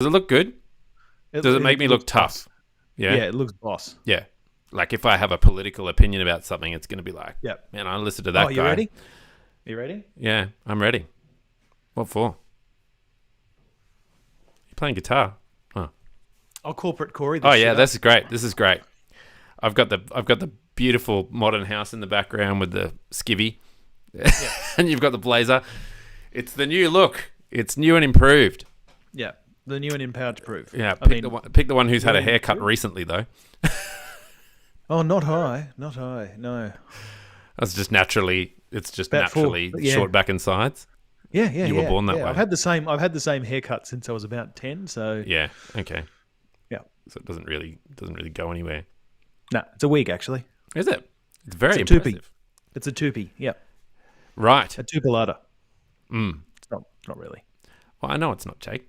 Does it look good? Does it make me look tough? Boss. Yeah. Yeah, it looks boss. Yeah. Like if I have a political opinion about something, it's going to be like, Yep. man, I listened to that guy. You ready? You ready? Yeah, I'm ready. What for? You're playing guitar. Oh. I'll corporate Corey. Oh yeah, this is great. This is great. I've got the beautiful modern house in the background with the skivvy, and you've got the blazer. It's the new look. It's new and improved. Yeah, the new and empowered to prove. Yeah, pick the one who's had a haircut recently though. Oh, not high, no. That's just naturally. It's just naturally short back and sides. Yeah. You were born that way. I've had the same haircut since I was about 10. So yeah, okay. Yeah. So it doesn't really go anywhere. No, it's a wig actually. Is it? It's very impressive. Toupee. It's a toupee. Yeah. Right. A tupolata. Mm. It's not really. Well, I know it's not, Jake.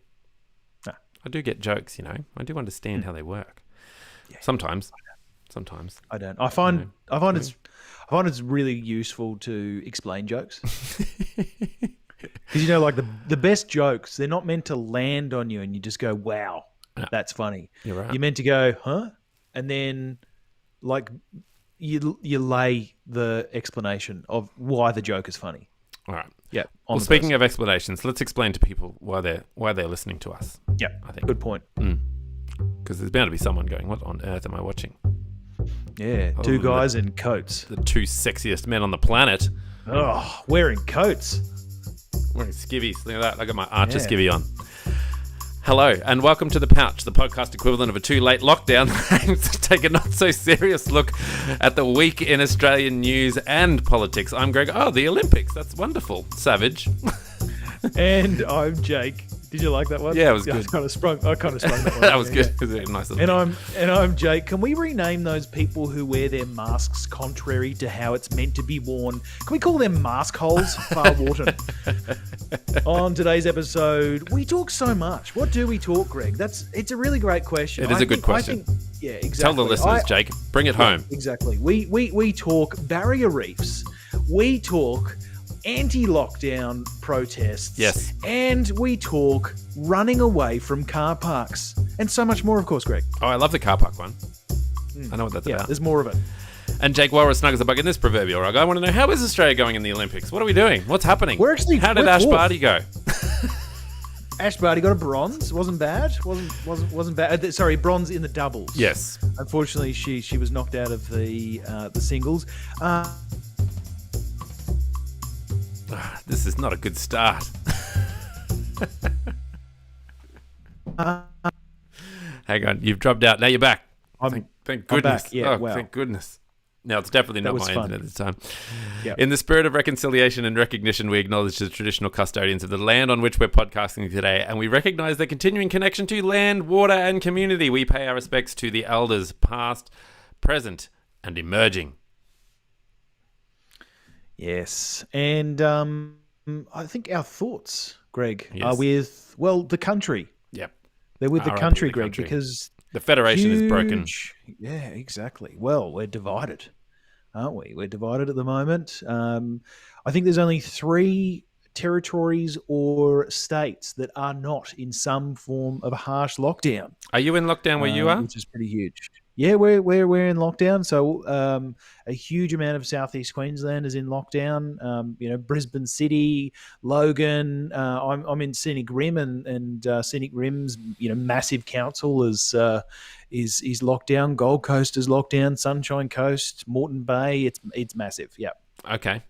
No. I do get jokes, you know. I do understand how they work. Yeah. Sometimes. I don't. I find it's really useful to explain jokes. Because like the best jokes, they're not meant to land on you and you just go, "Wow, that's funny." You're right. You're meant to go, "Huh?" And then like you lay the explanation of why the joke is funny. All right. Yeah. Well, speaking of explanations, let's explain to people why they're listening to us. Yeah. I think. Good point. Because there's bound to be someone going, "What on earth am I watching?" Yeah. Two guys in coats. The two sexiest men on the planet. Oh, wearing coats. Wearing skivvies. Look at that. I got my Archer skivvy on. Hello, and welcome to The Pouch, the podcast equivalent of a too late lockdown. Take a not so serious look at the week in Australian news and politics. I'm Greg. Oh, the Olympics. That's wonderful. Savage. And I'm Jake. Did you like that one? Yeah, it was good. I kind of sprung that one. That was good. It was a nice little and I'm Jake. Can we rename those people who wear their masks contrary to how it's meant to be worn? Can we call them mask holes? Far Wharton. On today's episode, we talk so much. What do we talk, Greg? It's a really great question. It is a good question. Yeah, exactly. Tell the listeners, Jake. Bring it home. Exactly. We talk barrier reefs. We talk anti-lockdown protests. Yes. And we talk running away from car parks. And so much more, of course, Greg. Oh, I love the car park one. I know what that's about. There's more of it. And Jake, while we're snug as a bug in this proverbial rug, I want to know, how is Australia going in the Olympics? What are we doing? What's happening? How did Ash Barty go? Ash Barty got a bronze. Wasn't bad. Wasn't bad. Sorry, bronze in the doubles. Yes. Unfortunately, she was knocked out of the singles. This is not a good start. Hang on, you've dropped out. Now you're back. Thank goodness. Back. Yeah, wow. Thank goodness. Now, it's definitely not my internet this time. Yep. In the spirit of reconciliation and recognition, we acknowledge the traditional custodians of the land on which we're podcasting today, and we recognise their continuing connection to land, water, and community. We pay our respects to the elders, past, present, and emerging. Yes, and I think our thoughts, Greg, are with, the country. Yep. They're with the country, Greg, because the Federation is broken. Yeah, exactly. Well, we're divided, aren't we? We're divided at the moment. I think there's only 3 territories or states that are not in some form of a harsh lockdown. Are you in lockdown where you are? Which is pretty huge. Yeah, we're in lockdown. So a huge amount of southeast Queensland is in lockdown. Brisbane City, Logan. I'm in Scenic Rim, and Scenic Rim's massive council is locked down. Gold Coast is locked down. Sunshine Coast, Moreton Bay. It's massive. Yeah. Okay.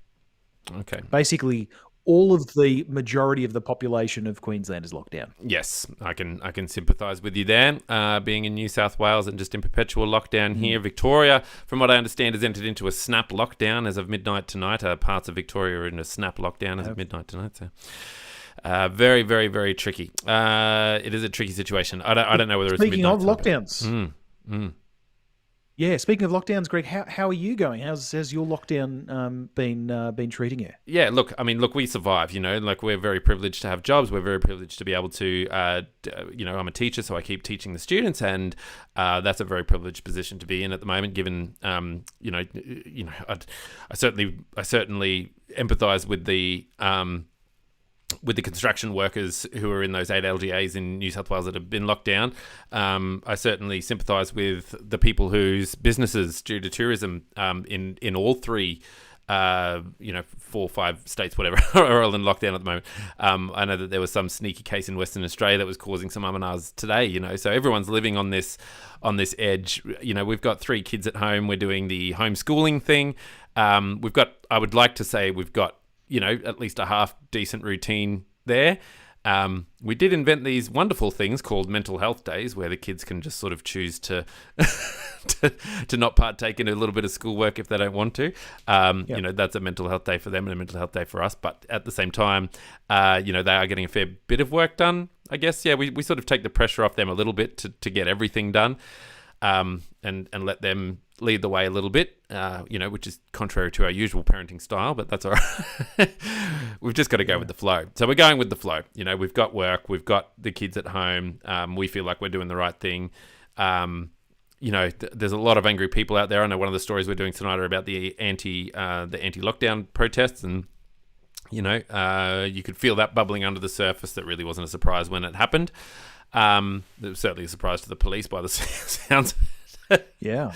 Basically, all of the majority of the population of Queensland is locked down. Yes, I can sympathise with you there. Being in New South Wales and just in perpetual lockdown here. Victoria, from what I understand, has entered into a snap lockdown as of midnight tonight. Parts of Victoria are in a snap lockdown as of midnight tonight. So, very, very, very tricky. It is a tricky situation. I don't know whether it's midnight. Speaking of lockdowns. Yeah, speaking of lockdowns, Greg, how are you going? How's your lockdown been treating you? Yeah, look, we survive, we're very privileged to have jobs. We're very privileged to be able to, I'm a teacher, so I keep teaching the students, and that's a very privileged position to be in at the moment, given, I certainly empathise with the with the construction workers who are in those 8 LGAs in New South Wales that have been locked down. I certainly sympathise with the people whose businesses, due to tourism, in all three, 4 or 5 states, whatever, are all in lockdown at the moment. I know that there was some sneaky case in Western Australia that was causing some amanaz today. So everyone's living on this edge. We've got 3 kids at home. We're doing the homeschooling thing. I would like to say we've got, at least a half decent routine there. We did invent these wonderful things called mental health days, where the kids can just sort of choose to to not partake in a little bit of schoolwork if they don't want to. That's a mental health day for them and a mental health day for us. But at the same time, they are getting a fair bit of work done. I guess, we sort of take the pressure off them a little bit to get everything done, and let them lead the way a little bit, which is contrary to our usual parenting style, but that's all right. We've just got to go with the flow. So we're going with the flow. We've got work, we've got the kids at home. We feel like we're doing the right thing. There's a lot of angry people out there. I know one of the stories we're doing tonight are about the anti-lockdown protests, and you could feel that bubbling under the surface. That really wasn't a surprise when it happened. It was certainly a surprise to the police by the sounds of it. Yeah,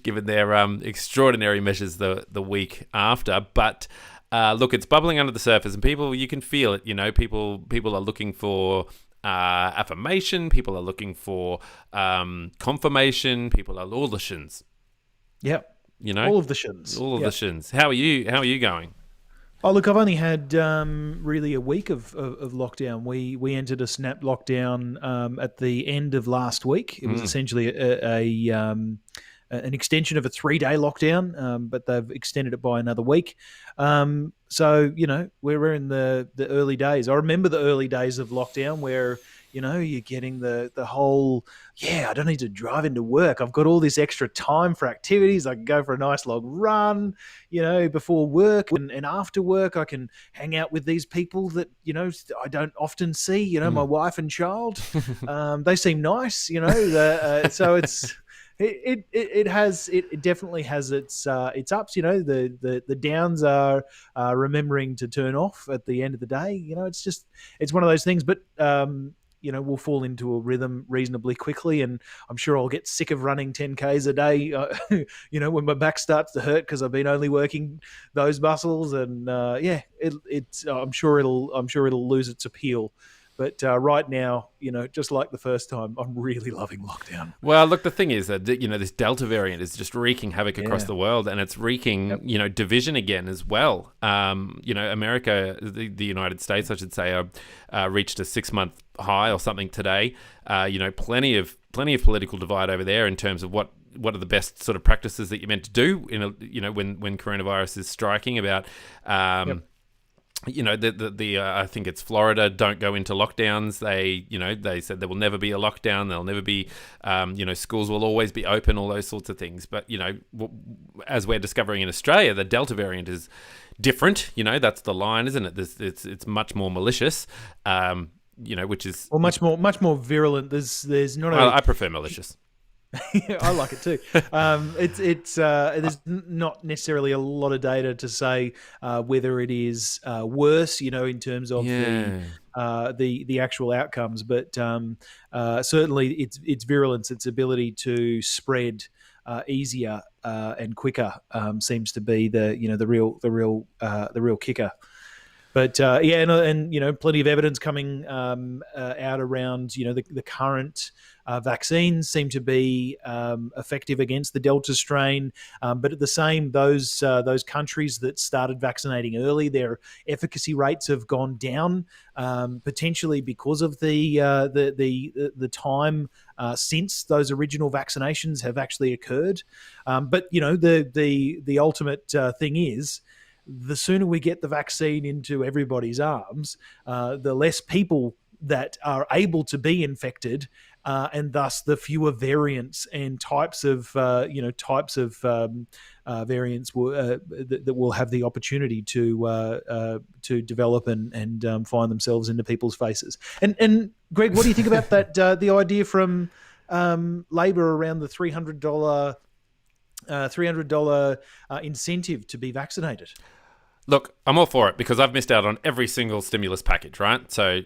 given their extraordinary measures the week after. But look, it's bubbling under the surface, and you can feel it. People are looking for affirmation. People are looking for confirmation. People are all the shins. Yep. All of the shins. All of the shins. How are you going? Oh, look, I've only had really a week of lockdown. We entered a snap lockdown at the end of last week. It was essentially an extension of a 3-day lockdown, but they've extended it by another week. So, we're in the early days. I remember the early days of lockdown where, you're getting the whole, I don't need to drive into work. I've got all this extra time for activities. I can go for a nice long run, before work and after work. I can hang out with these people that, I don't often see, my wife and child. They seem nice, so it's... It definitely has its ups. The downs are remembering to turn off at the end of the day. It's one of those things. But we'll fall into a rhythm reasonably quickly, and I'm sure I'll get sick of running 10Ks a day. When my back starts to hurt because I've been only working those muscles, and I'm sure it'll lose its appeal. But right now, just like the first time, I'm really loving lockdown. Well, look, the thing is that, this Delta variant is just wreaking havoc across the world, and it's wreaking, division again as well. America, the United States, I should say, reached a 6-month high or something today. Plenty of political divide over there in terms of what are the best sort of practices that you're meant to do, when coronavirus is striking about... I think it's Florida don't go into lockdowns. They said there will never be a lockdown. There'll never be, schools will always be open, all those sorts of things. But, as we're discovering in Australia, the Delta variant is different. That's the line, isn't it? It's much more malicious, which is... Well, much more virulent. There's not I prefer malicious. Yeah, I like it too. There's not necessarily a lot of data to say whether it is worse, in terms of the actual outcomes, but certainly its virulence, its ability to spread easier and quicker seems to be the real kicker. But and plenty of evidence coming out around the current vaccines seem to be effective against the Delta strain, but at the same, those countries that started vaccinating early, their efficacy rates have gone down, potentially because of the time since those original vaccinations have actually occurred. But the ultimate thing is, the sooner we get the vaccine into everybody's arms, the less people that are able to be infected, and thus the fewer variants and types of variants that will have the opportunity to develop and find themselves into people's faces. And Greg, what do you think about that? The idea from Labor around the $300 incentive to be vaccinated? Look, I'm all for it because I've missed out on every single stimulus package, right? So,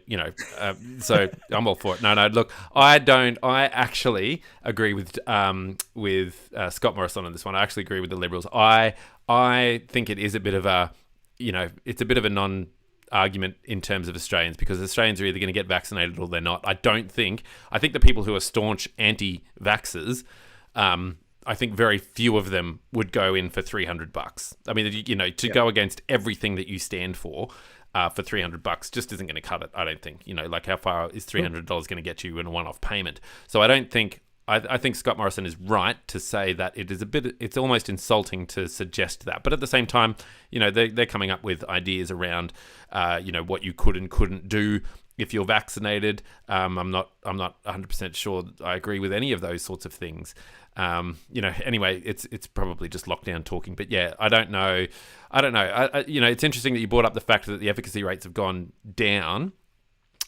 so I'm all for it. No, look, I don't. I actually agree with Scott Morrison on this one. I actually agree with the Liberals. I think it is a bit of a, it's a bit of a non-argument in terms of Australians, because Australians are either going to get vaccinated or they're not. I think the people who are staunch anti-vaxxers, I think very few of them would go in for $300. I mean, to go against everything that you stand for $300 just isn't going to cut it. I don't think. Like, how far is $300 going to get you in a one-off payment? So I don't think. I think Scott Morrison is right to say that it is it's almost insulting to suggest that. But at the same time, they're coming up with ideas around, what you could and couldn't do if you're vaccinated. I'm not 100% sure I agree with any of those sorts of things. Anyway, it's probably just lockdown talking. But yeah, I don't know. It's interesting that you brought up the fact that the efficacy rates have gone down.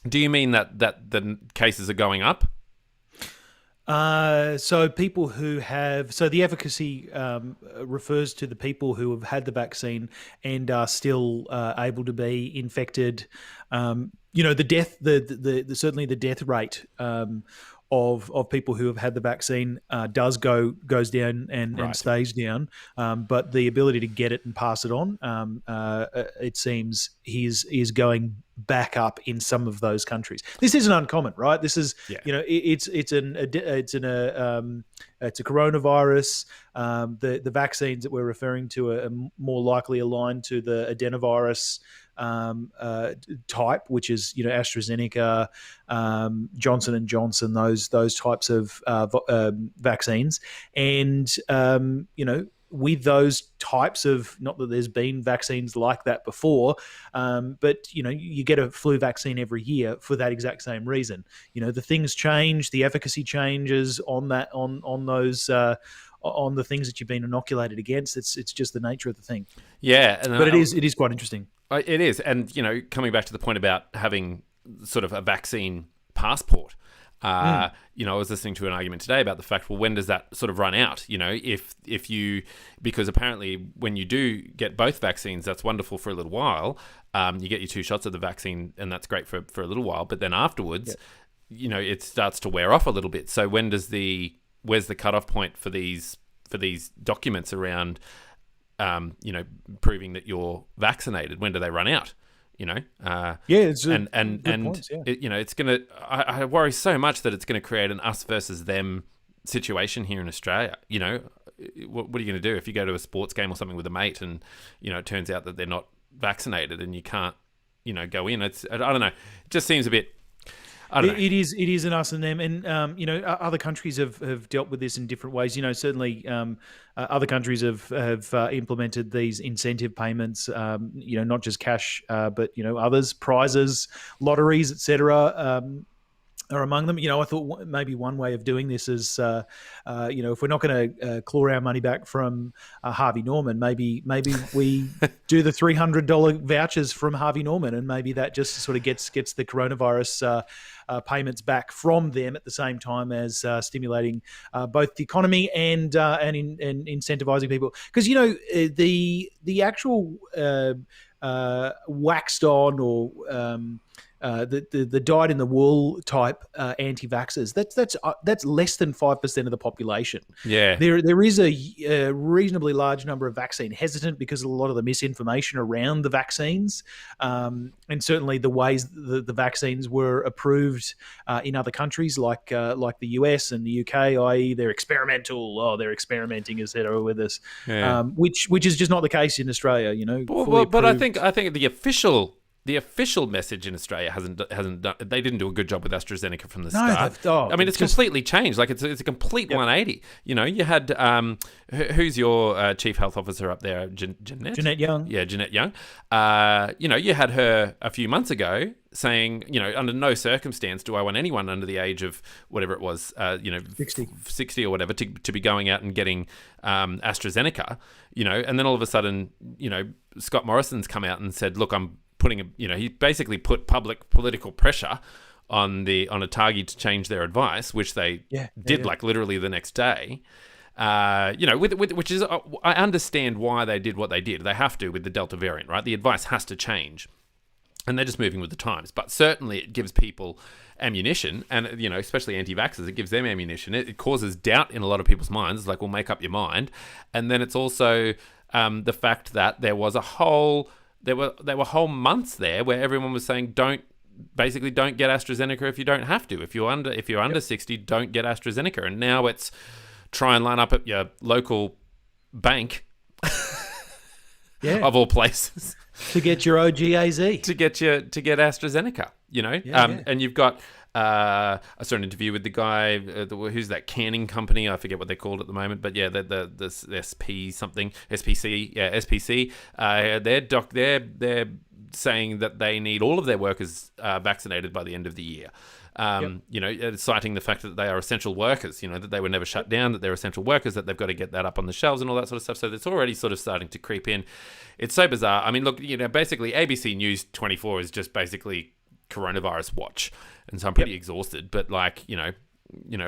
Do you mean that the cases are going up? So the efficacy refers to the people who have had the vaccine and are still able to be infected. Certainly the death rate of people who have had the vaccine goes down and stays down, but the ability to get it and pass it on, it seems, is going back up in some of those countries. This isn't uncommon, right? This is it's a coronavirus. The vaccines that we're referring to are more likely aligned to the adenovirus type, which is AstraZeneca, Johnson and Johnson, those types of vaccines, and with those types of, not that there's been vaccines like that before, but you get a flu vaccine every year for that exact same reason. The things change, the efficacy changes on that, on those. On the things that you've been inoculated against. It's just the nature of the thing. Yeah, but it is quite interesting. It is, and coming back to the point about having sort of a vaccine passport. I was listening to an argument today about the fact, well, when does that sort of run out? If you, because apparently when you do get both vaccines, that's wonderful for a little while. You get your 2 shots of the vaccine, and that's great for a little while. But then afterwards, it starts to wear off a little bit. So where's the cutoff point for these documents around, proving that you're vaccinated? When do they run out? It's and points, yeah. It's gonna. I worry so much that it's going to create an us versus them situation here in Australia. What are you going to do if you go to a sports game or something with a mate and it turns out that they're not vaccinated and you can't go in? I don't know. It just seems a bit. It is an us and them, and other countries have dealt with this in different ways. Certainly other countries have implemented these incentive payments. Not just cash, but others, prizes, lotteries, etc. Are among them. I thought maybe one way of doing this is, if we're not going to claw our money back from Harvey Norman, maybe we do the $300 vouchers from Harvey Norman, and maybe that just sort of gets the coronavirus payments back from them at the same time as stimulating both the economy and incentivizing people. Because the actual waxed on or the dyed in the wool type anti-vaxxers, that's less than 5% of the population. Yeah, there is a reasonably large number of vaccine hesitant because of a lot of the misinformation around the vaccines, and certainly the ways the vaccines were approved in other countries like the US and the UK, i.e. they're experimental. Oh, they're experimenting, etc. with us, which is just not the case in Australia. But I think the official message in Australia hasn't done. They didn't do a good job with AstraZeneca from the start. I mean, it's completely changed. Like it's a complete 180. You had who's your chief health officer up there, Jeanette? Jeanette Young. Yeah, Jeanette Young. You had her a few months ago saying, under no circumstance do I want anyone under the age of whatever it was, 60 or whatever, to be going out and getting AstraZeneca. And then all of a sudden, Scott Morrison's come out and said, look, I'm putting he basically put public political pressure on a Tudge to change their advice, which they did like literally the next day. which is I understand why they did what they did. They have to with the Delta variant, right? The advice has to change. And they're just moving with the times. But certainly it gives people ammunition, and, especially anti-vaxxers, it gives them ammunition. It causes doubt in a lot of people's minds. It's like, well, make up your mind. And then it's also the fact that there were whole months there where everyone was saying, don't get AstraZeneca if you don't have to. If you're under 60, don't get AstraZeneca. And now it's try and line up at your local bank of all places. To get your OGAZ. to get AstraZeneca, and you've got. I saw an interview with the guy who's that canning company. I forget what they're called at the moment, but the SP something SPC, SPC. They're saying that they need all of their workers vaccinated by the end of the year. Citing the fact that they are essential workers, that they were never shut down, that they're essential workers, that they've got to get that up on the shelves and all that sort of stuff. So it's already sort of starting to creep in. It's so bizarre. I mean, look, basically ABC News 24 is just basically coronavirus watch. And so I'm pretty exhausted, but I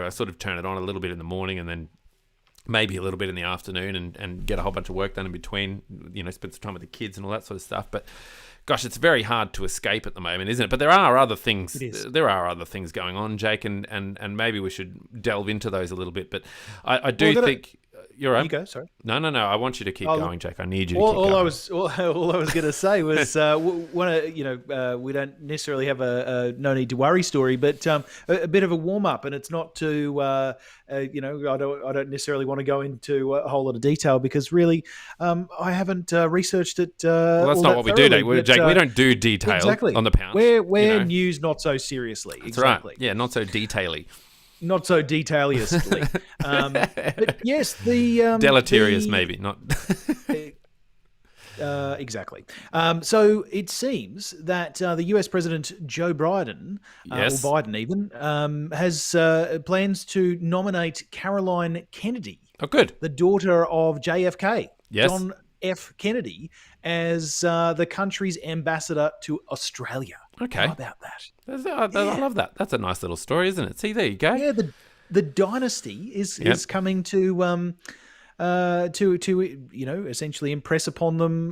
sort of turn it on a little bit in the morning and then maybe a little bit in the afternoon and get a whole bunch of work done in between, spend some time with the kids and all that sort of stuff. But gosh, it's very hard to escape at the moment, isn't it? But there are other things. There are other things going on, Jake, and maybe we should delve into those a little bit. But I do think you're right. You go. Sorry. No. I want you to keep going, Jake. I need you to keep going. All I was going to say was, we don't necessarily have a no need to worry story, but a bit of a warm up, and it's not to, I don't necessarily want to go into a whole lot of detail because really, I haven't researched it. Well, that's not what we do, Jake. We don't do detail on the pound. We're news not so seriously. That's exactly. Right. Yeah, not so detaily. Not so detailiously. But yes, the deleterious maybe not. Exactly. So it seems that the US President Joe Biden, or Biden even, has plans to nominate Caroline Kennedy, the daughter of JFK, John F. Kennedy, as the country's ambassador to Australia. Okay. How about that? I love that. That's a nice little story, isn't it? See, there you go. Yeah, the dynasty is coming to essentially impress upon them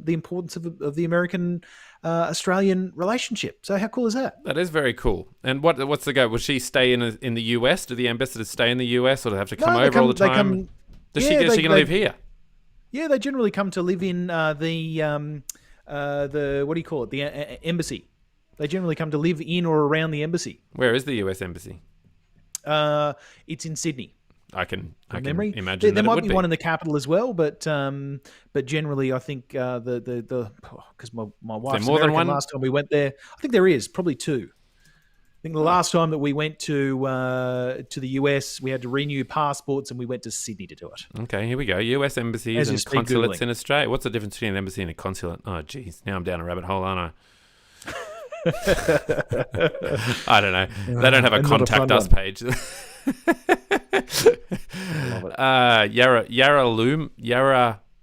the importance of the American Australian relationship. So how cool is that? That is very cool. And what's the go? Will she stay in the US? Do the ambassadors stay in the US, or do they have to come over all the time? Does she live here? Yeah, they generally come to live in the what do you call it? The embassy. They generally come to live in or around the embassy. Where is the US embassy? It's in Sydney. I can there imagine might be one in the capital as well, but generally I think because my wife's more American, than one? Last time we went there, I think there is probably two. I think the last time that we went to the US, we had to renew passports, and we went to Sydney to do it. Okay, here we go. US embassies and consulates in Australia. What's the difference between an embassy and a consulate? Oh, geez, now I'm down a rabbit hole, aren't I? I don't know. They don't have a contact us page.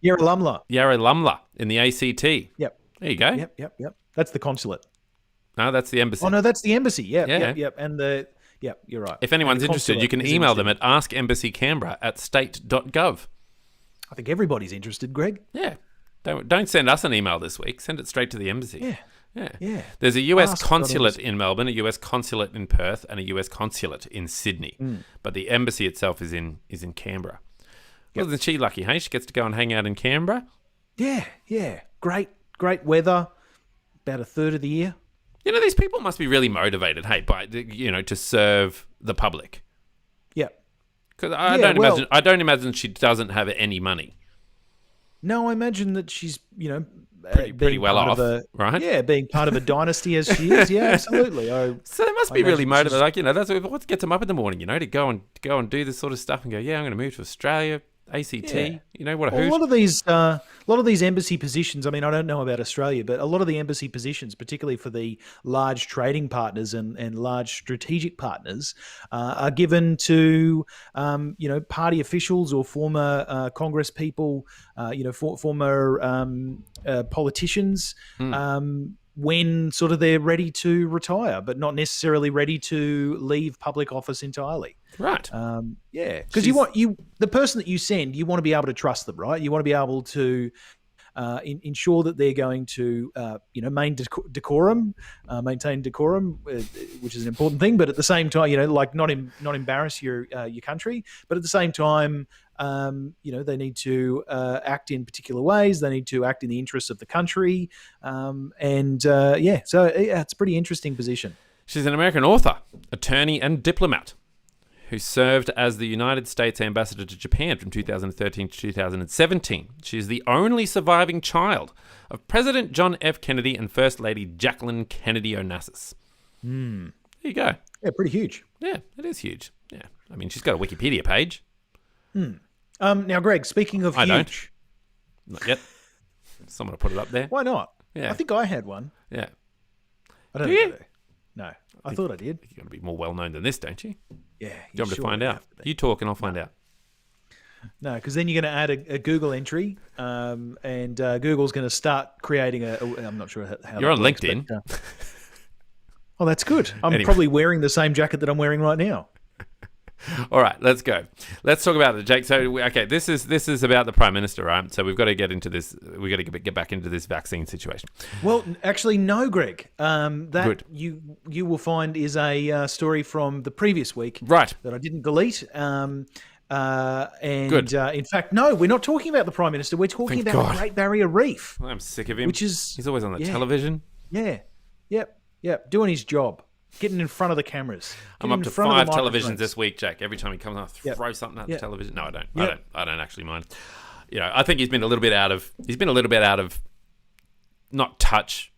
Yarralumla in the ACT. Yep. There you go. Yep. That's the consulate. No, that's the embassy. Oh no, that's the embassy. Yep. And you're right. If anyone's interested, you can email them at askembassycanberra@state.gov. I think everybody's interested, Greg. Yeah. Don't send us an email this week. Send it straight to the embassy. Yeah. There's a US consulate in Melbourne, a US consulate in Perth, and a US consulate in Sydney. But the embassy itself is in Canberra. Well, isn't she lucky, hey? She gets to go and hang out in Canberra. Yeah. Great weather. About a third of the year. These people must be really motivated, hey, to serve the public. Yeah. Because I don't imagine she doesn't have any money. No, I imagine that she's, pretty well off, right? Yeah, being part of a dynasty as she is. Yeah, absolutely. So they must be really motivated. That's what gets them up in the morning, to go and do this sort of stuff and go, I'm going to move to Australia, ACT. What a hoot. A lot of these embassy positions. I mean, I don't know about Australia, but a lot of the embassy positions, particularly for the large trading partners and large strategic partners, are given to party officials or former Congress people, former politicians. when sort of they're ready to retire, but not necessarily ready to leave public office entirely. Right. Because the person that you send, you want to be able to trust them, right? You want to be able to ensure that they're going to, maintain decorum, which is an important thing. But at the same time, like not embarrass your country. But at the same time, they need to act in particular ways. They need to act in the interests of the country. So it's a pretty interesting position. She's an American author, attorney, and diplomat who served as the United States ambassador to Japan from 2013 to 2017. She is the only surviving child of President John F. Kennedy and First Lady Jacqueline Kennedy Onassis. There you go. Yeah, pretty huge. Yeah, it is huge. Yeah, I mean, she's got a Wikipedia page. Now, Greg, speaking of huge... Not yet. Someone will put it up there. Why not? Yeah. I think I had one. Yeah. I don't Do know. you? No, I thought I did. You've got to be more well-known than this, don't you? Yeah. You want me to find out? You talk and I'll find out. No, because then you're going to add a Google entry, and Google's going to start creating I'm not sure how You're on works, LinkedIn. But, oh, that's good. I'm Anyway. probably wearing the same jacket that I'm wearing right now. All right, let's go. Let's talk about it, Jake. So, okay, this is about the Prime Minister, right? So we've got to get into this. We've got to get back into this vaccine situation. Well, actually, no, Greg. That Good. you will find is a story from the previous week, Right. that I didn't delete. And Good. In fact, no, we're not talking about the Prime Minister. We're talking Thank about God. the Great Barrier Reef, I'm sick of him. he's always on the television. Yep, doing his job, getting in front of the cameras. I'm up to 5 televisions this week, Jack. Every time he comes on, I throw something at the television. No, I don't. Yep. I don't actually mind. I think he's been a little bit out of not touch.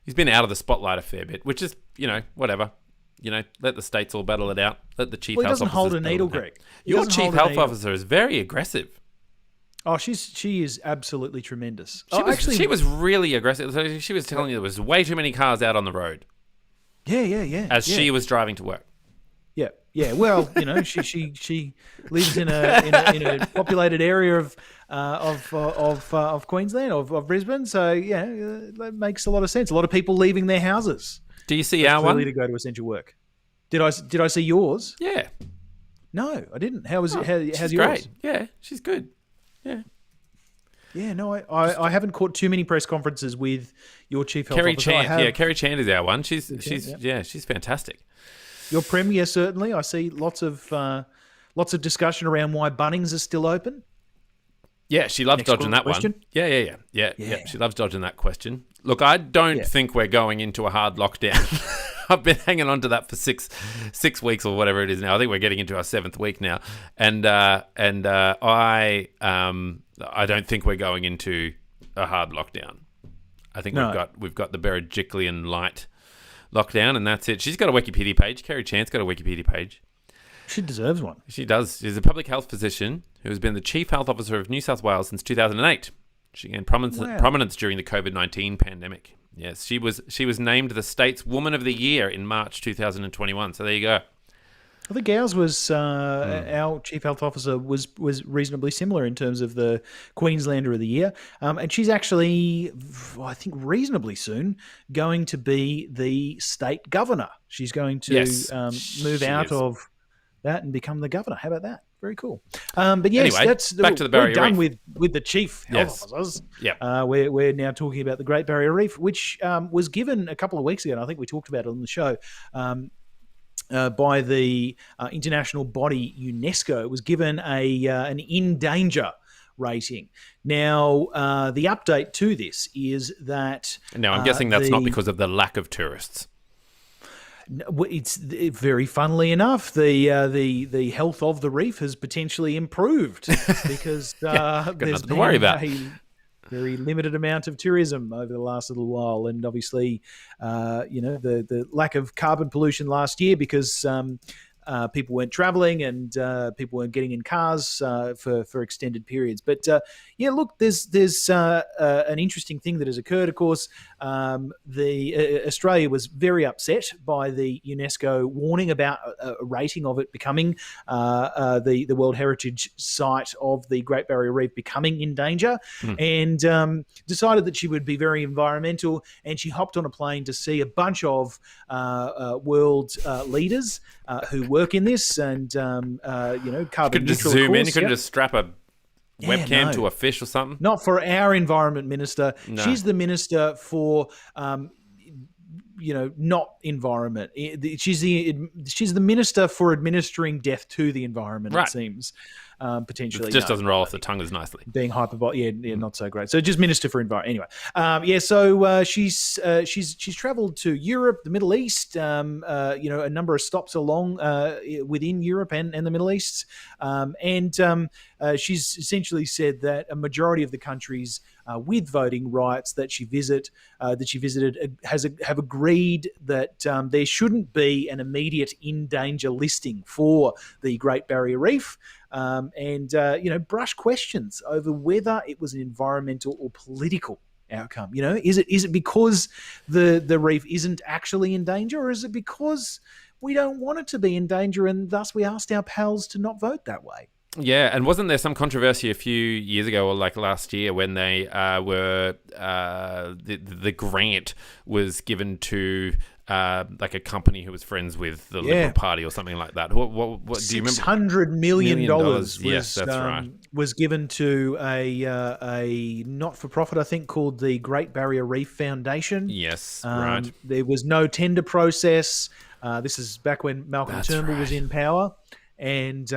He's been out of the spotlight a fair bit, which is, whatever. Let the states all battle it out. Let the chief health officer. He doesn't hold a needle, Greg. Your chief health officer is very aggressive. Oh, she is absolutely tremendous. She was really aggressive. So she was telling you there was way too many cars out on the road. Yeah. As she was driving to work. Yeah. Well, she lives in a populated area of Queensland, of Brisbane. So that makes a lot of sense. A lot of people leaving their houses. Do you see our one? To go to essential work. Did I see yours? Yeah. No, I didn't. How's yours? Great. Yeah, she's good. Yeah. Yeah, no, I haven't caught too many press conferences with your chief health officer. Kerry Chand is our one. She's fantastic. Your premier, certainly. I see lots of discussion around why Bunnings is still open. Yeah, she loves dodging that question. one. Yeah. She loves dodging that question. Look, I don't think we're going into a hard lockdown. I've been hanging on to that for six weeks or whatever it is now. I think we're getting into our 7th week now, and I don't think we're going into a hard lockdown. I think we've got the Berejiklian light lockdown, and that's it. She's got a Wikipedia page. Kerry Chant's got a Wikipedia page. She deserves one. She does. She's a public health physician who has been the Chief Health Officer of New South Wales since 2008. She gained prominence during the COVID-19 pandemic. Yes, she was named the state's Woman of the Year in March 2021. So there you go. I think ours was our chief health officer was reasonably similar in terms of the Queenslander of the Year, and she's actually, I think, reasonably soon going to be the state governor. She's going to move out of that and become the governor. How about that? Very cool. But yes, anyway, that's back to the Barrier we're done Reef. with the chief health officers. Yeah. We're now talking about the Great Barrier Reef, which was given a couple of weeks ago, and I think we talked about it on the show. By the international body UNESCO, it was given an in danger rating. Now, the update to this is that. Now, I'm guessing that's not because of the lack of tourists. It's very funnily enough, the health of the reef has potentially improved because got there's nothing to worry about. a very limited amount of tourism over the last little while, and obviously, the lack of carbon pollution last year because people weren't traveling and people weren't getting in cars for extended periods. But yeah, look, there's an interesting thing that has occurred. Of course, Australia was very upset by the UNESCO warning about a rating of it becoming the World Heritage Site of the Great Barrier Reef becoming in danger, and decided that she would be very environmental. And she hopped on a plane to see a bunch of world leaders who work in this, and carbon you could just neutral. zoom of in. course, You could just strap a webcam to a fish or something. Not for our environment minister. No. She's the minister for not environment. She's the minister for administering death to the environment. Right. It seems potentially It just doesn't roll off the tongue as nicely. Being hyperbolic, not so great. So just minister for environment. Anyway, so she's travelled to Europe, the Middle East. A number of stops along within Europe and the Middle East, and she's essentially said that a majority of the countries with voting rights that she visited have agreed that there shouldn't be an immediate in danger listing for the Great Barrier Reef. Brush questions over whether it was an environmental or political outcome. Is it because the reef isn't actually in danger, or is it because we don't want it to be in danger and thus we asked our pals to not vote that way? Yeah, and wasn't there some controversy a few years ago, or like last year, when they the grant was given to like a company who was friends with the Liberal Party or something like that? What do you remember? $600 million was, yes, that's right. Was given to a not-for-profit, I think, called the Great Barrier Reef Foundation. Yes, right. There was no tender process. This is back when Malcolm Turnbull was in power, and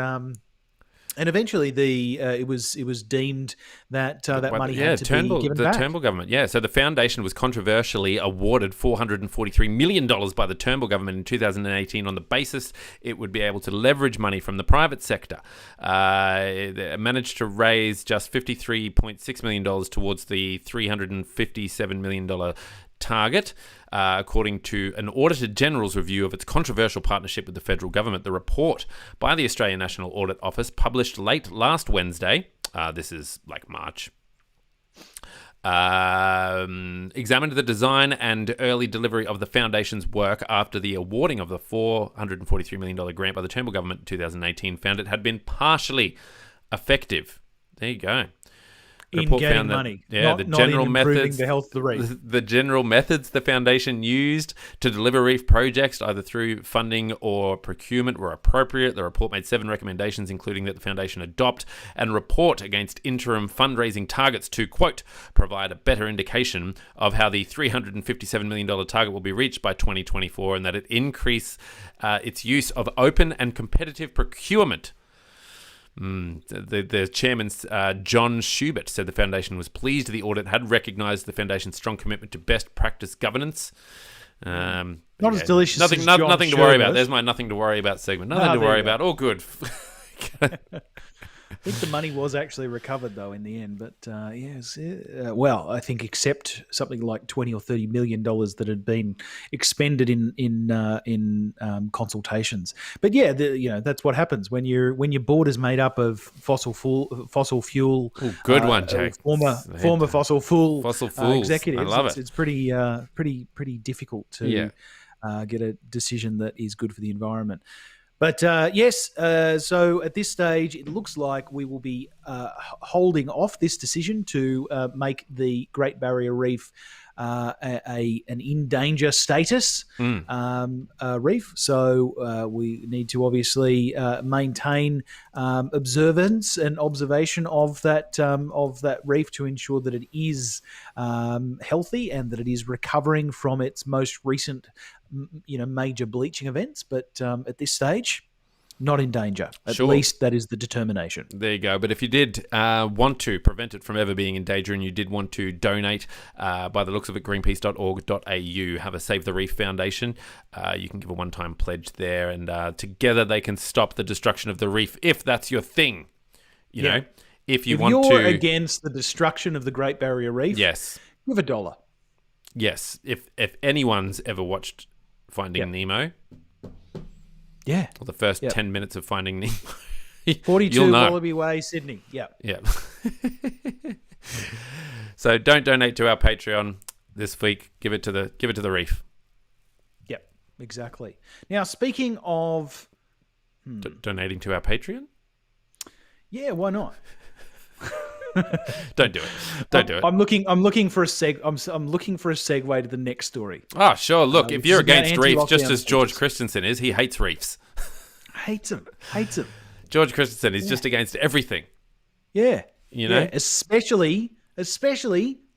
eventually, it was deemed that that money had to be given back. The Turnbull government, So the foundation was controversially awarded $443 million by the Turnbull government in 2018 on the basis it would be able to leverage money from the private sector. It managed to raise just $53.6 million towards the $357 million target, according to an Auditor General's review of its controversial partnership with the federal government. The report by the Australian National Audit Office, published late last Wednesday, this is like March, examined the design and early delivery of the foundation's work after the awarding of the $443 million grant by the Turnbull government in 2018, found it had been partially effective. There you go. In getting money, not in improving the health of the reef. The general methods the foundation used to deliver reef projects, either through funding or procurement, were appropriate. The report made 7 recommendations, including that the foundation adopt and report against interim fundraising targets to, quote, provide a better indication of how the $357 million target will be reached by 2024, and that it increase its use of open and competitive procurement. The chairman, John Schubert, said the foundation was pleased the audit had recognised the foundation's strong commitment to best practice governance. Not as delicious nothing, as not, John nothing to worry about. There's my nothing to worry about segment. Nothing to worry about. All good. I think the money was actually recovered though in the end, but yes, well, I think except something like $20 or $30 million that had been expended in consultations. But yeah, that's what happens when your board is made up of fossil fuel. Ooh, good one, Jake. Former fossil fuel executives. I love it. It's pretty difficult to get a decision that is good for the environment. But yes, so at this stage, it looks like we will be holding off this decision to make the Great Barrier Reef an in danger status reef. So we need to obviously maintain observance and observation of that reef to ensure that it is healthy and that it is recovering from its most recent major bleaching events, but at this stage, not in danger. At least that is the determination. There you go. But if you did want to prevent it from ever being in danger, and you did want to donate, by the looks of it, greenpeace.org.au have a Save the Reef Foundation. You can give a one-time pledge there, and together they can stop the destruction of the reef, if that's your thing. You know, if you're against the destruction of the Great Barrier Reef, yes, give $1. Yes. If anyone's ever watched Finding Nemo, Yeah. Or the first Yep. 10 minutes of Finding Nemo. 42 You'll know. Wallaby Way, Sydney. Yeah. Yeah. So don't donate to our Patreon this week. Give it to the Reef. Yep. Exactly. Now, speaking of... Donating to our Patreon? Yeah, why not? Don't do it. Don't do it. I'm looking for a I'm looking for a segue to the next story. Oh, sure. Look, if you're against Reefs, just as George features. Christensen is, he hates Reefs. Hates him. George Christensen is just against everything. Yeah. You know? Yeah, especially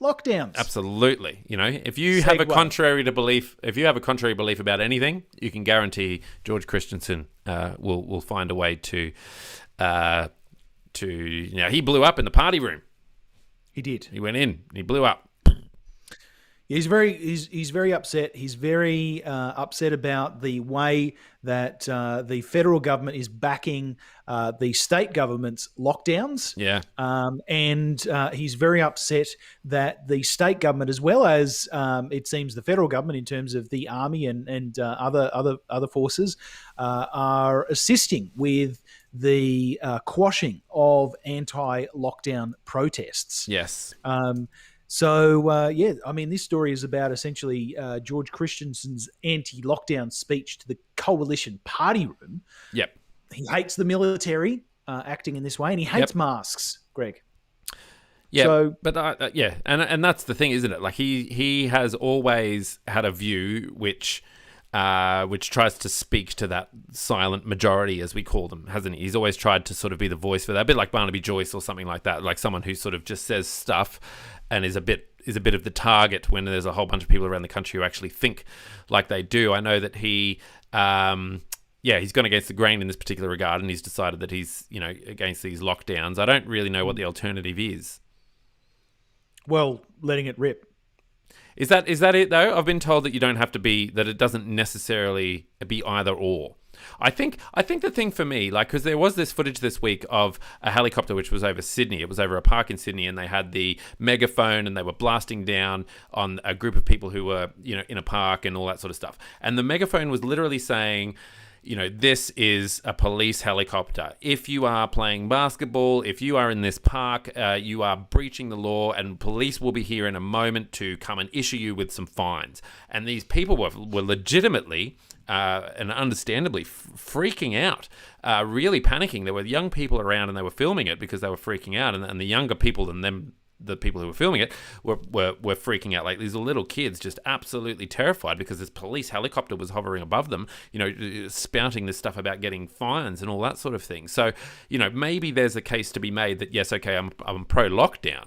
lockdowns. Absolutely. You know, if you have a contrary belief about anything, you can guarantee George Christensen will find a way to he blew up in the party room. He did. He went in and he blew up. He's very upset. He's very upset about the way that the federal government is backing the state government's lockdowns. Yeah. And he's very upset that the state government, as well as it seems the federal government, in terms of the army and other forces, are assisting with the quashing of anti-lockdown protests. Yes. So, I mean, this story is about essentially George Christensen's anti-lockdown speech to the coalition party room. Yep. He hates the military acting in this way, and he hates masks, Greg. Yeah, So, but and that's the thing, isn't it? Like he has always had a view which tries to speak to that silent majority, as we call them, hasn't he? He's always tried to sort of be the voice for that, a bit like Barnaby Joyce or something like that, like someone who sort of just says stuff and is a bit of the target when there's a whole bunch of people around the country who actually think like they do. I know that he's gone against the grain in this particular regard, and he's decided that he's, against these lockdowns. I don't really know what the alternative is. well, letting it rip. Is that it though? I've been told that you don't have to be, that it doesn't necessarily be either or. I think the thing for me, like, because there was this footage this week of a helicopter which was over Sydney. It was over a park in Sydney, and they had the megaphone and they were blasting down on a group of people who were, in a park and all that sort of stuff. And the megaphone was literally saying, this is a police helicopter. If you are playing basketball, if you are in this park, you are breaching the law, and police will be here in a moment to come and issue you with some fines. And these people were legitimately and understandably freaking out, really panicking. There were young people around, and they were filming it because they were freaking out. And the younger people than them, the people who were filming it, were freaking out. Like, these little kids just absolutely terrified because this police helicopter was hovering above them, spouting this stuff about getting fines and all that sort of thing. So, maybe there's a case to be made that, yes, okay, I'm pro-lockdown,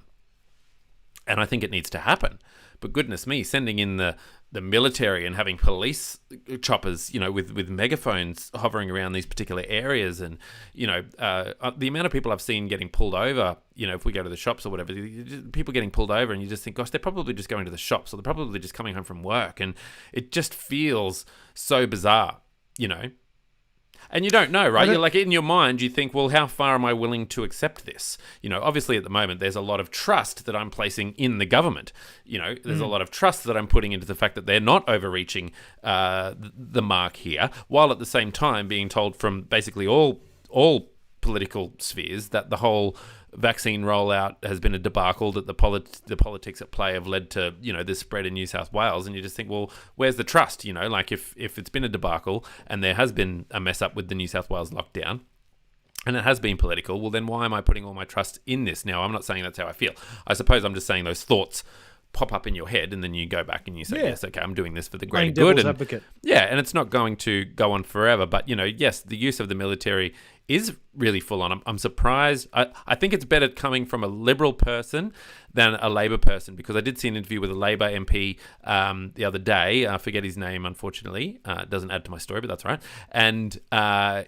and I think it needs to happen. But goodness me, sending in the military and having police choppers, with megaphones hovering around these particular areas, and, the amount of people I've seen getting pulled over, if we go to the shops or whatever, people getting pulled over, and you just think, gosh, they're probably just going to the shops, or they're probably just coming home from work. And it just feels so bizarre, And you don't know, right? You're like, in your mind, you think, well, how far am I willing to accept this? Obviously at the moment, there's a lot of trust that I'm placing in the government. There's a lot of trust that I'm putting into the fact that they're not overreaching the mark here, while at the same time being told from basically all political spheres that the whole vaccine rollout has been a debacle, that the politics at play have led to, this spread in New South Wales. And you just think, well, where's the trust? Like, if it's been a debacle and there has been a mess up with the New South Wales lockdown, and it has been political, well, then why am I putting all my trust in this? Now, I'm not saying that's how I feel. I suppose I'm just saying those thoughts pop up in your head, and then you go back and you say, yes, okay, I'm doing this for the greater good. And, advocate. Yeah, and it's not going to go on forever. But, yes, the use of the military is really full on. I'm surprised. I think it's better coming from a Liberal person than a Labor person, because I did see an interview with a Labor MP the other day. I forget his name, unfortunately. It doesn't add to my story, but that's all right. And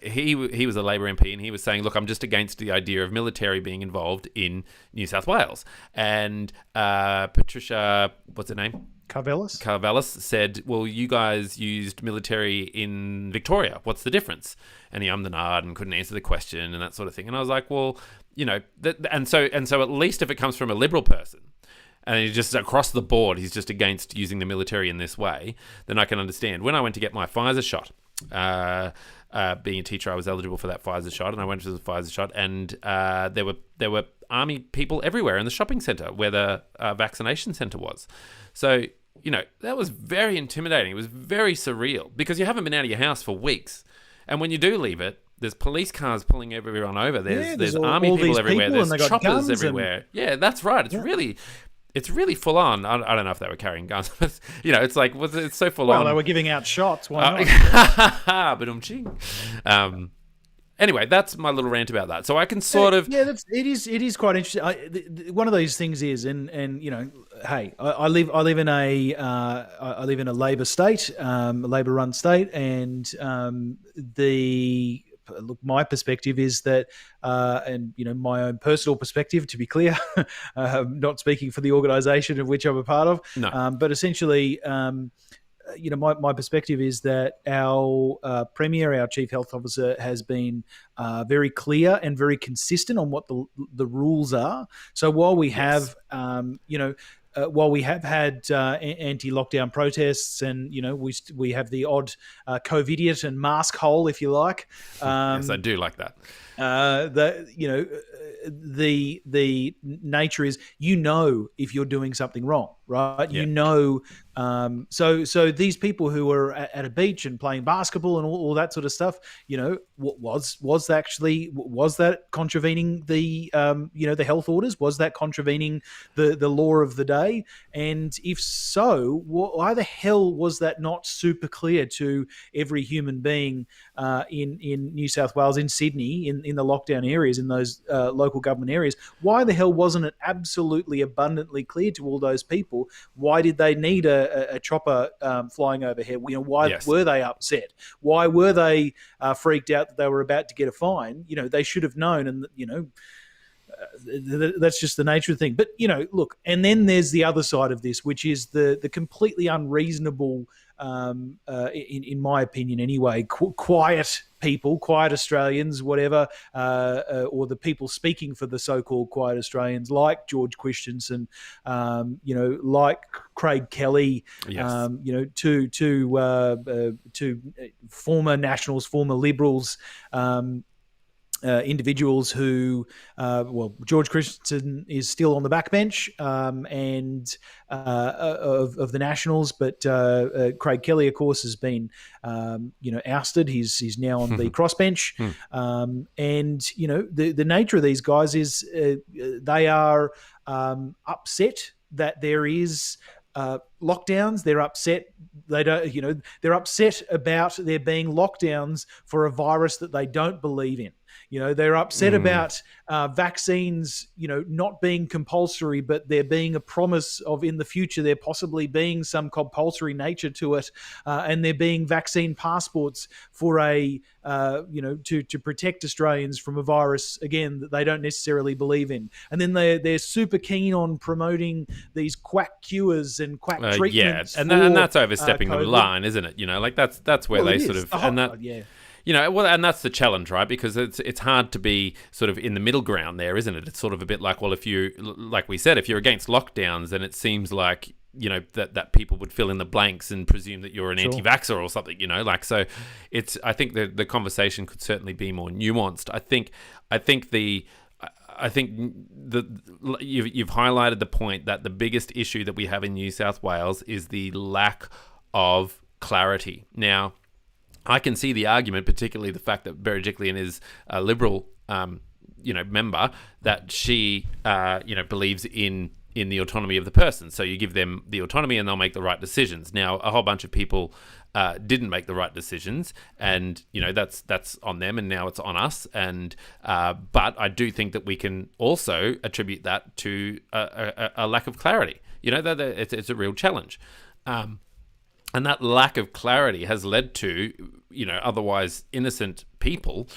he was a Labor MP, and he was saying, look, I'm just against the idea of military being involved in New South Wales. And Patricia, what's her name? Carvelis said, well, you guys used military in Victoria. What's the difference? And he ummed and ahed and couldn't answer the question and that sort of thing. And I was like, well, and so at least if it comes from a Liberal person, and he's just across the board, he's just against using the military in this way, then I can understand. When I went to get my Pfizer shot, being a teacher, I was eligible for that Pfizer shot, and I went for the Pfizer shot, and there were army people everywhere in the shopping centre where the vaccination centre was. So, that was very intimidating. It was very surreal because you haven't been out of your house for weeks. And when you do leave it, there's police cars pulling everyone over. There's army people everywhere. There's choppers everywhere. Yeah, that's right. It's really full on. I don't know if they were carrying guns, but it's like it's so full on. Well, they were giving out shots. Why not? But anyway, that's my little rant about that. So I can sort of it is quite interesting. One of these things is, and hey, I live in a Labor state, a Labor run state, and my perspective is that, and my own personal perspective, to be clear, not speaking for the organisation of which I'm a part of, but essentially, my perspective is that our Premier, our Chief Health Officer, has been very clear and very consistent on what the rules are. So while we have, while we have had anti-lockdown protests, and we have the odd COVIDiot and mask hole, if you like. Yes, I do like that. The nature is, if you're doing something wrong, right? Yeah. So these people who are at a beach and playing basketball and all that sort of stuff, was that contravening the the health orders? Was that contravening the law of the day? And if so, why the hell was that not super clear to every human being in New South Wales, in Sydney, in the lockdown areas, in those local government areas? Why the hell wasn't it absolutely abundantly clear to all those people? Why did they need a chopper flying overhead? Why were they upset? Why were they freaked out that they were about to get a fine? They should have known, and that's just the nature of the thing. But look, and then there's the other side of this, which is the completely unreasonable, in my opinion anyway, quiet people, quiet Australians, whatever, or the people speaking for the so-called quiet Australians, like George Christensen, like Craig Kelly, yes. To former Nationals, former Liberals, individuals who, George Christensen is still on the backbench of the Nationals, but Craig Kelly, of course, has been ousted. He's now on the crossbench, and the nature of these guys is they are upset that there is lockdowns. They're upset. They don't. They're upset about there being lockdowns for a virus that they don't believe in. They're upset about vaccines, not being compulsory, but there being a promise of in the future there possibly being some compulsory nature to it, and there being vaccine passports for to protect Australians from a virus, again, that they don't necessarily believe in. And then they're super keen on promoting these quack cures and quack treatments. Yeah, and that's overstepping the line, isn't it? That's where they sort of and that's the challenge, right? Because it's hard to be sort of in the middle ground there, isn't it? It's sort of a bit like, well, if you, like we said, if you're against lockdowns, then it seems like that people would fill in the blanks and presume that you're an anti-vaxxer or something. So it's. I think the conversation could certainly be more nuanced. You've highlighted the point that the biggest issue that we have in New South Wales is the lack of clarity. Now, I can see the argument, particularly the fact that Berejiklian is a Liberal, member, that she, believes in the autonomy of the person. So you give them the autonomy and they'll make the right decisions. Now, a whole bunch of people didn't make the right decisions, and that's on them, and now it's on us. And but I do think that we can also attribute that to a lack of clarity. That it's a real challenge. And that lack of clarity has led to, otherwise innocent people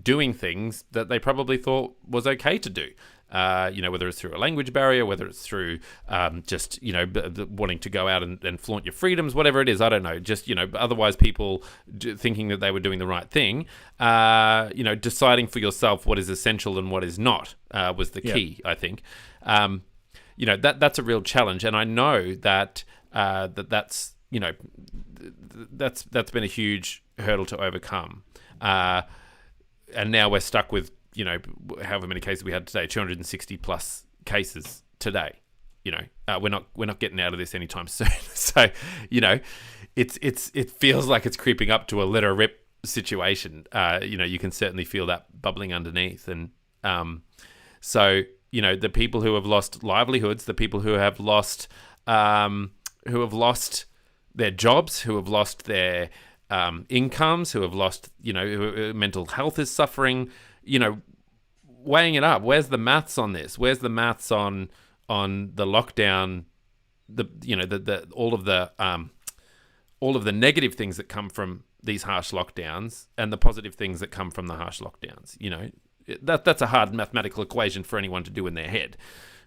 doing things that they probably thought was okay to do. Whether it's through a language barrier, whether it's through wanting to go out and flaunt your freedoms, whatever it is, I don't know. Just, otherwise people thinking that they were doing the right thing, deciding for yourself what is essential and what is not was the key, I think. That's a real challenge. And I know that that's been a huge hurdle to overcome. And now we're stuck with, however many cases we had today, 260 plus cases today. We're not getting out of this anytime soon. So, it feels like it's creeping up to a let her rip situation. You can certainly feel that bubbling underneath. And so, the people who have lost livelihoods, the people who have lost their jobs, who have lost their incomes, who have lost, mental health is suffering, weighing it up. Where's the maths on this? Where's the maths on the lockdown, all of the negative things that come from these harsh lockdowns and the positive things that come from the harsh lockdowns? That's a hard mathematical equation for anyone to do in their head.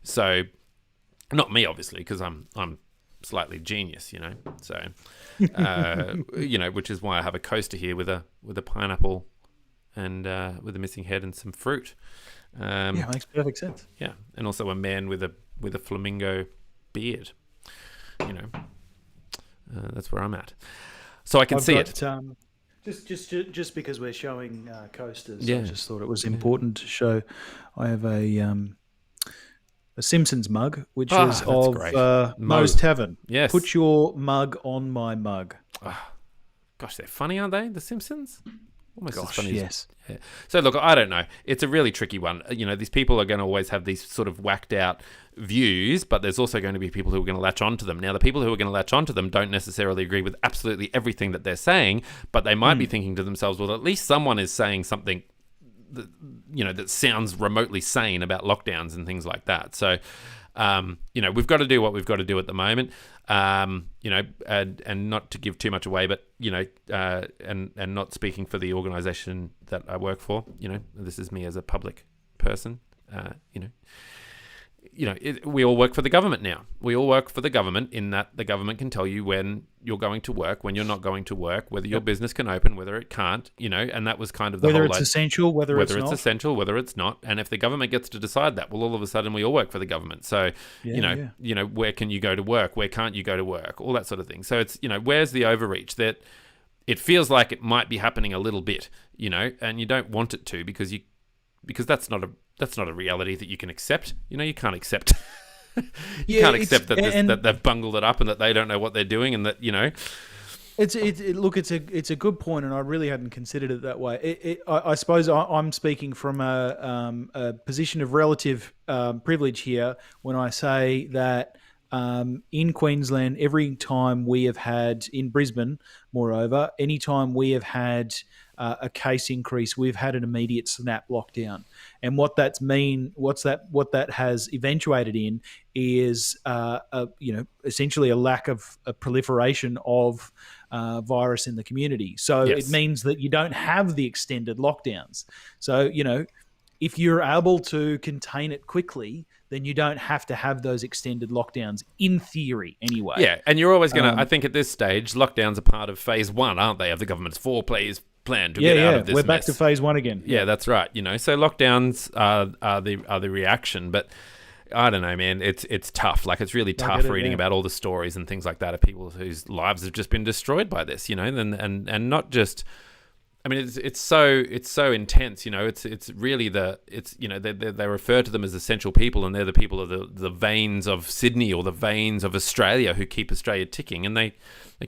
So, not me, obviously, because I'm slightly genius, So, which is why I have a coaster here with a pineapple and with a missing head and some fruit. It makes perfect sense. Yeah, and also a man with a flamingo beard. That's where I'm at. So I can see it. Just because we're showing coasters, Yeah. I just thought it was important to show. I have a Simpsons mug, which is of Moe's Tavern. Yes. Put your mug on my mug. Gosh, they're funny, aren't they? The Simpsons? Almost as funny yes. Yeah. So look, I don't know. It's a really tricky one. These people are going to always have these sort of whacked out views, but there's also going to be people who are going to latch onto them. Now, the people who are going to latch onto them don't necessarily agree with absolutely everything that they're saying, but they might be thinking to themselves, well, at least someone is saying something that, that sounds remotely sane about lockdowns and things like that. So, we've got to do what we've got to do at the moment. And not to give too much away, but and not speaking for the organisation that I work for. This is me as a public person. We all work for the government now. We all work for the government in that the government can tell you when you're going to work, when you're not going to work, whether your business can open, whether it can't, and that was kind of the whether whole... Whether it's essential, whether it's not. Essential, whether it's not. And if the government gets to decide that, well, all of a sudden we all work for the government. So, where can you go to work? Where can't you go to work? All that sort of thing. So it's, where's the overreach? That it feels like it might be happening a little bit, and you don't want it to because that's not a reality that you can accept. You can't accept. Can't accept that they've bungled it up and that they don't know what they're doing and that It's a good point, and I really hadn't considered it that way. I suppose I'm speaking from a position of relative privilege here when I say that in Queensland, every time we have had in Brisbane, moreover, any time we have had a case increase, we've had an immediate snap lockdown. And what that has eventuated in is essentially a lack of a proliferation of virus in the community. So It means that you don't have the extended lockdowns. So if you're able to contain it quickly, then you don't have to have those extended lockdowns, in theory, anyway. Yeah, and you're always going to, I think at this stage, lockdowns are part of phase one, aren't they, of the government's 4 phase plan to get out of this we're mess. back to phase one again. Yeah, that's right. So lockdowns are the reaction, but I don't know, man. It's tough. Like, it's really tough reading about all the stories and things like that of people whose lives have just been destroyed by this, and not just... I mean, it's so intense, It's really they refer to them as essential people, and they're the people of the veins of Sydney or the veins of Australia who keep Australia ticking, and they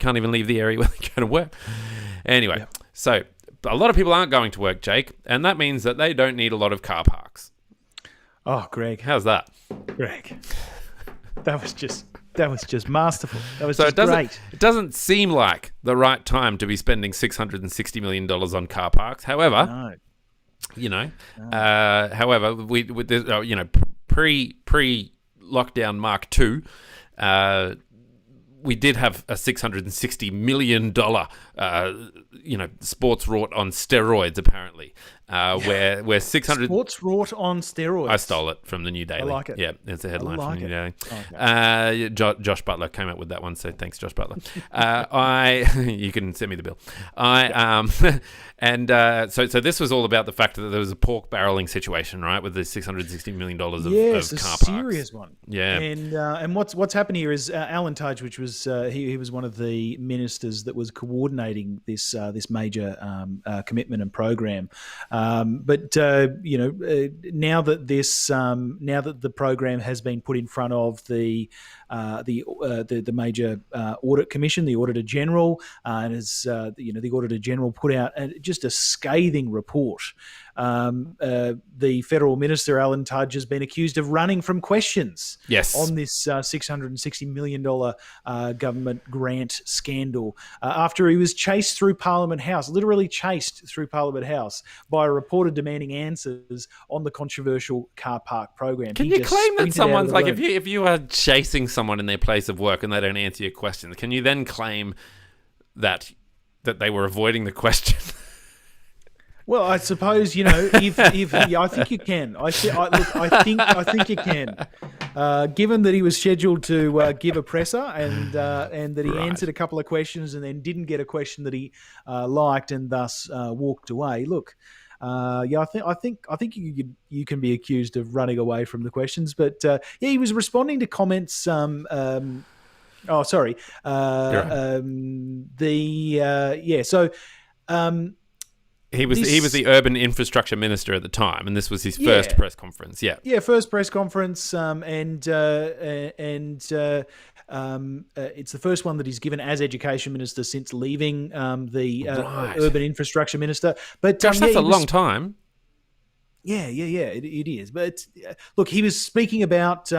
can't even leave the area where they go to work. Anyway, So a lot of people aren't going to work, Jake, and that means that they don't need a lot of car parks. Oh, Greg, how's that, Greg? That was just masterful. That was great. It doesn't seem like the right time to be spending $660 million on car parks. However, however, we pre-lockdown Mark II, we did have a $660 million, sports rort on steroids, apparently. where 600. Sports rort on steroids. I stole it from the New Daily. I like it. Yeah, it's a headline from the New Daily. Okay. Josh Butler came up with that one, so thanks, Josh Butler. You can send me the bill. So this was all about the fact that there was a pork barreling situation, right, with the $660 million of car parks. Serious one. Yeah. And what's happened here is Alan Tudge, which was he was one of the ministers that was coordinating this major commitment and program. But now that the program has been put in front of the major audit commission, the Auditor General, and as the Auditor General put out just a scathing report. The federal minister Alan Tudge has been accused of running from questions on this $660 million government grant scandal after he was chased through Parliament House, literally chased through Parliament House by a reporter demanding answers on the controversial car park program. Can you claim that someone's like, if you are chasing someone in their place of work and they don't answer your questions, can you then claim that they were avoiding the question? Well, I suppose if I think you can. I think you can. Given that he was scheduled to give a presser and that he answered a couple of questions and then didn't get a question that he liked and thus walked away. Look, I think you can be accused of running away from the questions, but he was responding to comments. So. He was the urban infrastructure minister at the time, and this was his first press conference. Yeah, first press conference, and it's the first one that he's given as education minister since leaving the urban infrastructure minister. But gosh, that's a long time. Yeah, it is. But look, he was speaking about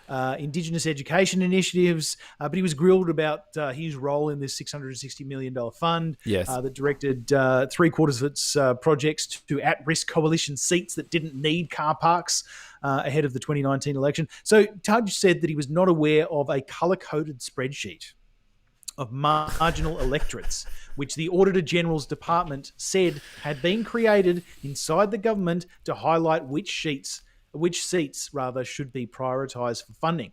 Indigenous education initiatives, but he was grilled about his role in this $660 million fund that directed 3/4 of its projects to at-risk coalition seats that didn't need car parks ahead of the 2019 election. So Tudge said that he was not aware of a colour-coded spreadsheet of marginal electorates, which the Auditor General's department said had been created inside the government to highlight which seats should be prioritised for funding.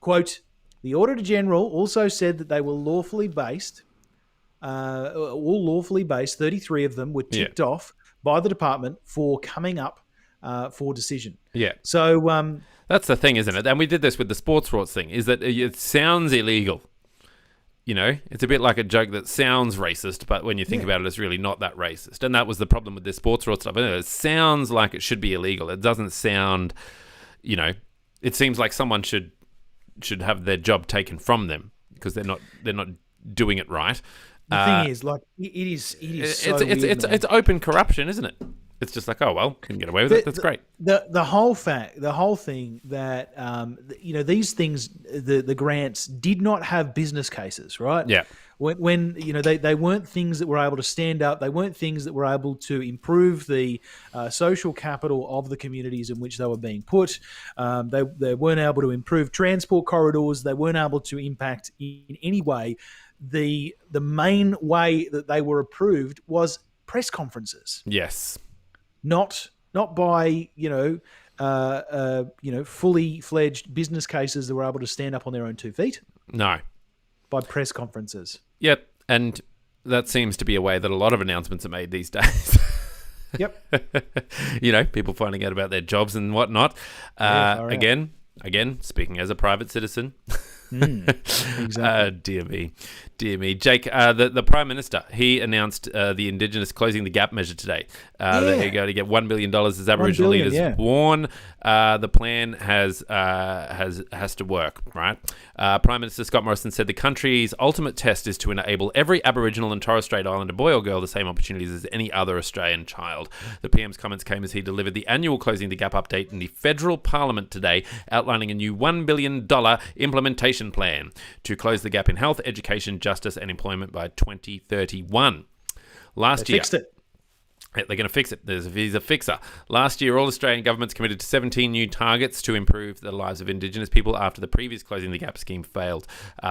Quote, the Auditor General also said that they were lawfully based, 33 of them were ticked off by the department for coming up for decision. Yeah. So that's the thing, isn't it? And we did this with the sports rorts thing, is that it sounds illegal. It's a bit like a joke that sounds racist, but when you think about it, it's really not that racist. And that was the problem with this sports rort stuff. It sounds like it should be illegal. It doesn't sound, it seems like someone should have their job taken from them because they're not doing it right. The thing is, like, it is so weird, it's open corruption, isn't it? It's just like, oh well, can get away with it. That's great. The whole thing that these things, the grants did not have business cases, right? Yeah. When they weren't things that were able to stand up. They weren't things that were able to improve the social capital of the communities in which they were being put. They weren't able to improve transport corridors. They weren't able to impact in any way. The main way that they were approved was press conferences. Yes. Not by fully fledged business cases that were able to stand up on their own 2 feet. No, by press conferences. Yep, and that seems to be a way that a lot of announcements are made these days. Yep. People finding out about their jobs and whatnot. Again, speaking as a private citizen. Exactly. Dear me, Jake. The Prime Minister, he announced the Indigenous Closing the Gap measure today. There you go, to get $1 billion as Aboriginal leaders warn. The plan has to work, right? Prime Minister Scott Morrison said the country's ultimate test is to enable every Aboriginal and Torres Strait Islander boy or girl the same opportunities as any other Australian child. The PM's comments came as he delivered the annual Closing the Gap update in the federal parliament today, outlining a new $1 billion implementation plan to close the gap in health, education, justice and employment by 2031. Last year, fixed it. They're going to fix it. He's a fixer. Last year, all Australian governments committed to 17 new targets to improve the lives of Indigenous people after the previous Closing the Gap scheme failed.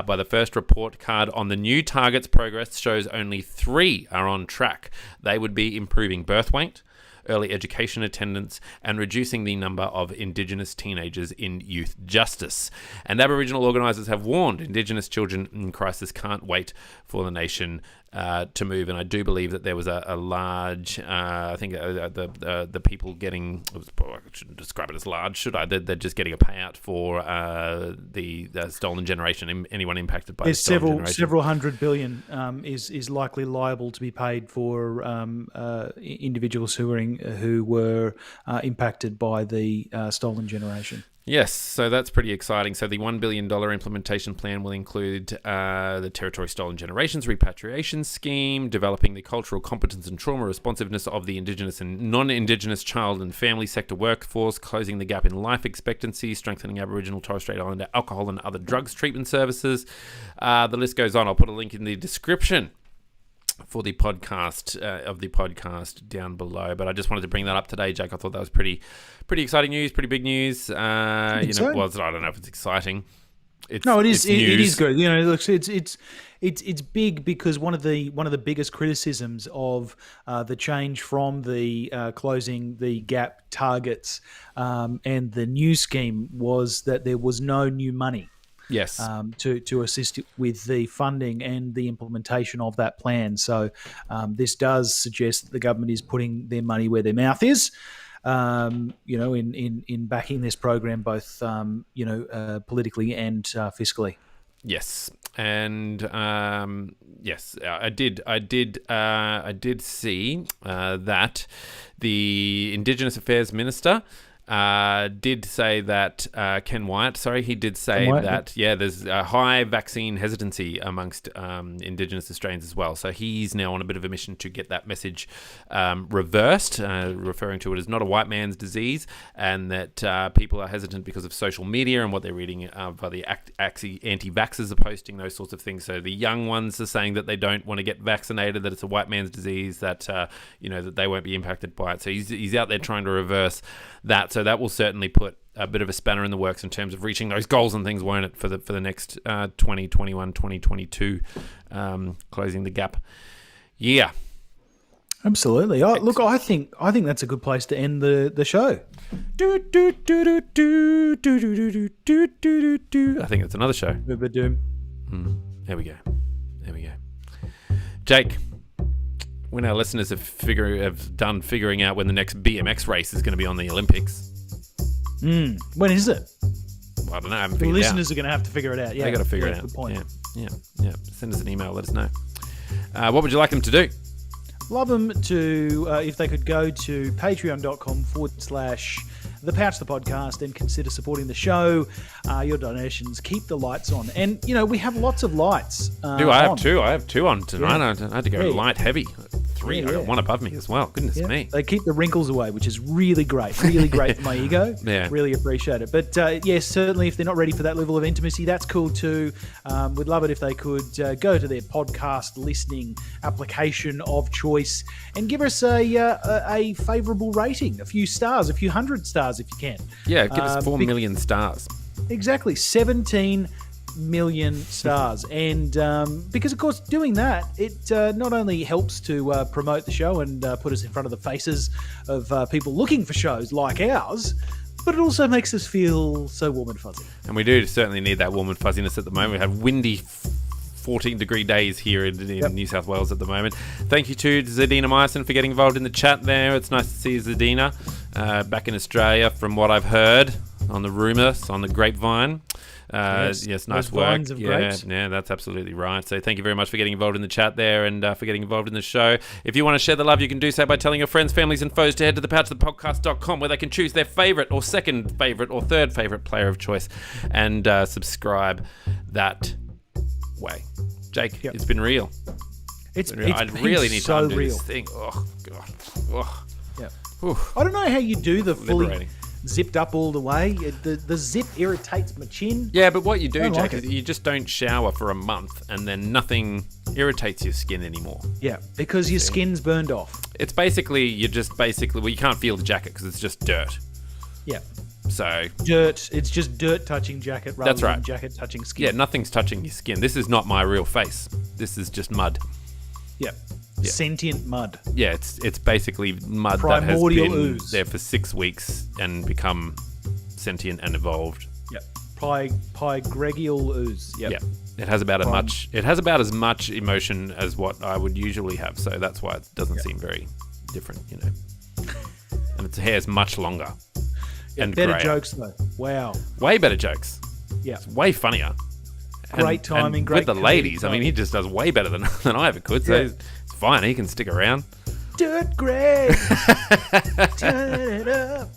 By the first report card on the new targets, progress shows only 3 are on track. They would be improving birth weight, early education attendance, and reducing the number of Indigenous teenagers in youth justice. And Aboriginal organisers have warned Indigenous children in crisis can't wait for the nation to move. And I do believe that there was a large, I think the people getting, I shouldn't describe it as large, should I? They're just getting a payout for the stolen generation. Anyone impacted by the stolen generation. Several $100 billion is likely liable to be paid for individuals who were impacted by the stolen generation. Yes, so that's pretty exciting. So the $1 billion implementation plan will include the Territory Stolen Generations Repatriation Scheme, developing the cultural competence and trauma responsiveness of the Indigenous and non-Indigenous child and family sector workforce, closing the gap in life expectancy, strengthening Aboriginal Torres Strait Islander alcohol and other drugs treatment services. The list goes on. I'll put a link in the description for the podcast down below, but I just wanted to bring that up today, Jake. I thought that was pretty exciting news, pretty big news. I don't know if it's exciting. It is. It is good. Look, it's big because one of the biggest criticisms of the change from the closing the gap targets and the new scheme was that there was no new money. Yes. To assist with the funding and the implementation of that plan. So this does suggest that the government is putting their money where their mouth is, in backing this program, both politically and fiscally. Yes. And yes, I did see that the Indigenous Affairs Minister did say that Ken Wyatt, he did say that there's a high vaccine hesitancy amongst Indigenous Australians as well. So he's now on a bit of a mission to get that message reversed, referring to it as not a white man's disease, and that people are hesitant because of social media and what they're reading by the anti-vaxxers are posting, those sorts of things. So the young ones are saying that they don't want to get vaccinated, that it's a white man's disease, that that they won't be impacted by it. So he's out there trying to reverse that. So that will certainly put a bit of a spanner in the works in terms of reaching those goals and things, won't it, for the next 2021, 2022, closing the gap. Yeah. Absolutely. Look, I think that's a good place to end the show. I think it's another show. There we go. Jake, when our listeners have done figuring out when the next BMX race is going to be on the Olympics. When is it? Well, I don't know. I haven't figured the it out. listeners are going to have to figure it out. Yeah, they got to figure it out. Good point. Yeah. Send us an email. Let us know. What would you like them to do? Love them to, if they could go to patreon.com/The Pouch the Podcast and consider supporting the show. Your donations keep the lights on. And, we have lots of lights. I have two. I have two on tonight. Yeah. I had to go light heavy. 3. I got one above me as well. Goodness me. They keep the wrinkles away, which is really great. Really great for my ego. Yeah. Really appreciate it. But yes, certainly if they're not ready for that level of intimacy, that's cool too. We'd love it if they could go to their podcast listening application of choice and give us a favourable rating, a few stars, a few hundred stars if you can. Yeah, give us 4 million stars. Exactly, 17 million stars. And because, of course, doing that, it not only helps to promote the show and put us in front of the faces of people looking for shows like ours, but it also makes us feel so warm and fuzzy. And we do certainly need that warm and fuzziness at the moment. We have windy 14-degree days here in New South Wales at the moment. Thank you to Zadina Meissen for getting involved in the chat there. It's nice to see Zadina back in Australia, from what I've heard on the rumours, on the grapevine. Yes, nice work. Yeah, that's absolutely right. So thank you very much for getting involved in the chat there and for getting involved in the show. If you want to share the love, you can do so by telling your friends, families and foes to head to thepouchthepodcast.com, where they can choose their favourite or second favourite or third favourite player of choice and subscribe that way. Jake, It's been real. It's I really need to undo this thing. Oh, God. Oh. Yeah. I don't know how you do the fully zipped up all the way. The zip irritates my chin. Yeah, but what you do, Jake, is you just don't shower for a month and then nothing irritates your skin anymore. Yeah, because your skin's burned off. It's basically, you can't feel the jacket because it's just dirt. Yeah. So it's just dirt touching jacket rather than jacket touching skin. Yeah, nothing's touching your skin. This is not my real face. This is just mud. Yeah. Sentient mud. Yeah, it's basically mud Primordial that has been ooze. there for 6 weeks and become sentient and evolved. Yep. Pygregial ooze. Yep. Yeah, it has about as much emotion as what I would usually have, so that's why it doesn't seem very different, And its hair's much longer and better grayer. jokes though. Wow. Way better jokes. Yeah. It's way funnier. Great timing, great with the comedic ladies. I mean, timing. he just does way better than I ever could. So it's fine. He can stick around. Dirt Greg. Turn it up.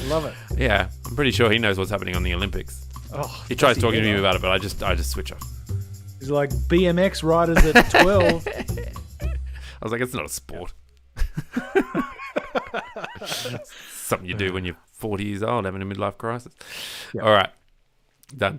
Love it. Yeah, I'm pretty sure he knows what's happening on the Olympics. Oh, He tries talking to me about it, but I just switch off. He's like BMX riders at 12. I was like, it's not a sport. It's something you do when you're 40 years old, having a midlife crisis. Yep. All right, done.